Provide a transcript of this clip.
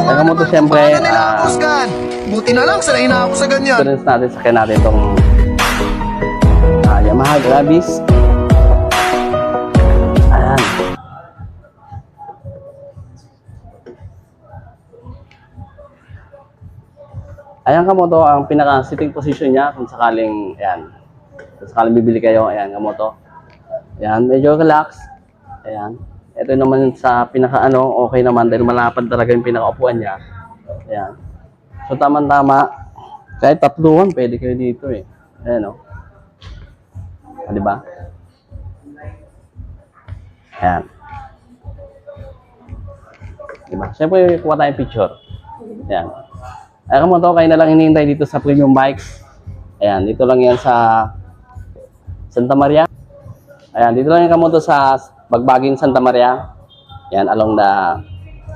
Ayan mo to siyempre, buti na lang, sanay na ako sa ganyan. experience natin, sakyan natin itong Yamaha Gravis. Ayan. Ayan kamoto, ang pinaka-sitting position niya kung sakaling, ayan, kung sakaling bibili kayo, ayan kamoto. Ayan, medyo relax. Ayan. Ito naman sa pinaka-ano, okay naman dahil malapad talaga yung pinaka-upuan niya. Ayan. So, tama-tama. Kahit tatluhan, pwede kayo dito eh. Ayan o. Diba? Ayan. Diba? Siyempre, kuha tayong picture. Ayan. Ayan mo to, kayo na lang hinihintay dito sa Premium Bikes. Ayan, dito lang yan sa Santa Maria. Ayan, dito lang yan kamoto sa Bagbaging Santa Maria. Ayan, along the